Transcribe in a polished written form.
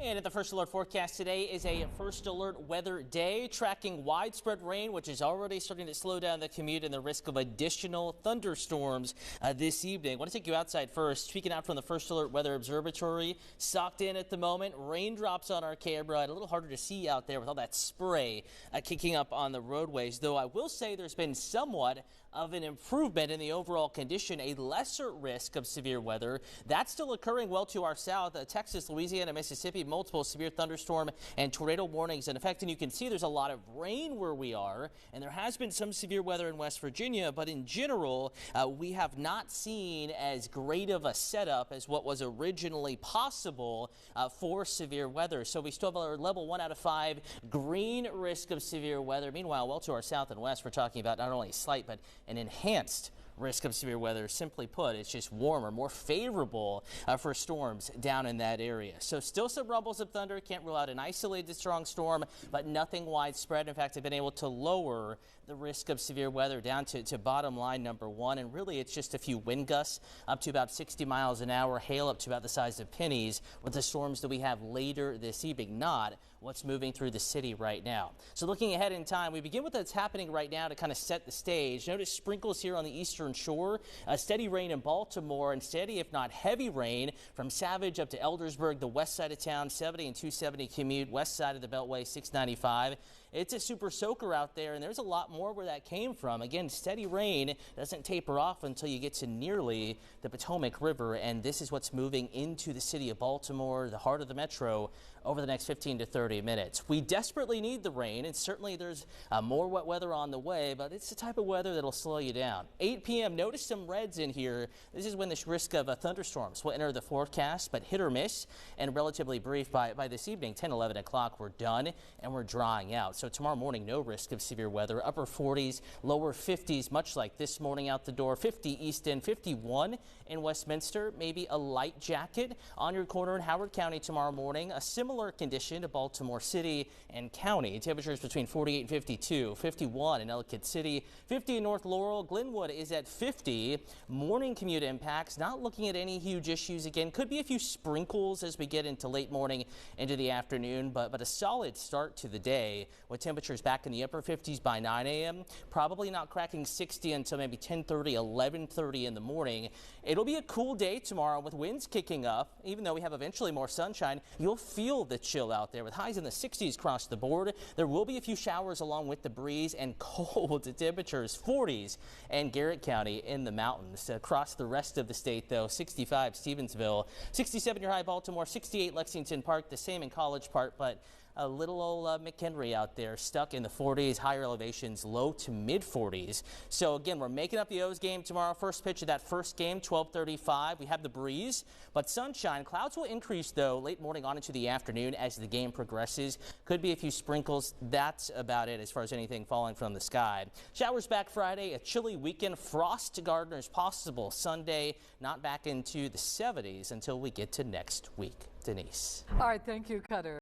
And at the First Alert forecast today is a First Alert weather day, tracking widespread rain, which is already starting to slow down the commute and the risk of additional thunderstorms this evening. I want to take you outside first. Speaking out from the First Alert Weather Observatory, socked in at the moment, raindrops on our camera, and a little harder to see out there with all that spray kicking up on the roadways. Though I will say there's been somewhat of an improvement in the overall condition, a lesser risk of severe weather. That's still occurring well to our south, Texas, Louisiana, Mississippi. Multiple severe thunderstorm and tornado warnings in effect, and you can see there's a lot of rain where we are, and there has been some severe weather in West Virginia, but in general we have not seen as great of a setup as what was originally possible for severe weather. So we still have our level 1 out of 5 green risk of severe weather. Meanwhile, well to our south and west, we're talking about not only slight but an enhanced risk of severe weather. Simply put, it's just warmer, more favorable for storms down in that area. So still some rumbles of thunder. Can't rule out an isolated strong storm, but nothing widespread. In fact, I've been able to lower the risk of severe weather down to bottom line number 1. And really, it's just a few wind gusts up to about 60 miles an hour, hail up to about the size of pennies with the storms that we have later this evening, not what's moving through the city right now. So looking ahead in time, we begin with what's happening right now to kind of set the stage. Notice sprinkles here on the eastern shore, steady rain in Baltimore, and steady if not heavy rain from Savage up to Eldersburg, the west side of town, 70 and 270 commute, west side of the Beltway, 695. It's a super soaker out there, and there's a lot more where that came from. Again, steady rain doesn't taper off until you get to nearly the Potomac River, and this is what's moving into the city of Baltimore, the heart of the metro, over the next 15 to 30 minutes. We desperately need the rain, and certainly there's more wet weather on the way, but it's the type of weather that'll slow you down. 8 p.m. Notice some reds in here. This is when the risk of thunderstorms will enter the forecast, but hit or miss and relatively brief by this evening. 10, 11 o'clock, we're done and we're drying out. So tomorrow morning, no risk of severe weather. Upper 40s, lower 50s, much like this morning out the door. 50 East End, 51 in Westminster. Maybe a light jacket on your corner in Howard County tomorrow morning. A similar condition to Baltimore City and County. Temperatures between 48 and 52. 51 in Ellicott City. 50 in North Laurel. Glenwood is at 50. Morning commute impacts, not looking at any huge issues. Again, could be a few sprinkles as we get into late morning into the afternoon, but a solid start to the day with temperatures back in the upper 50s by 9 a.m. Probably not cracking 60 until maybe 10:30, 11:30 in the morning. It'll be a cool day tomorrow with winds kicking up. Even though we have eventually more sunshine, you'll feel the chill out there with highs in the 60s across the board. There will be a few showers along with the breeze and cold temperatures, 40s in Garrett County in the mountains. Across the rest of the state, though, 65 Stevensville, 67 your high Baltimore, 68 Lexington Park, the same in College Park, but a little old McHenry out there stuck in the 40s, higher elevations, low to mid 40s. So again, we're making up the O's game tomorrow. First pitch of that first game, 12:35. We have the breeze, but sunshine. Clouds will increase, though, late morning on into the afternoon as the game progresses. Could be a few sprinkles. That's about it as far as anything falling from the sky. Showers back Friday, a chilly weekend. Frost to gardeners possible Sunday, not back into the 70s until we get to next week. Denise. All right, thank you, Cutter.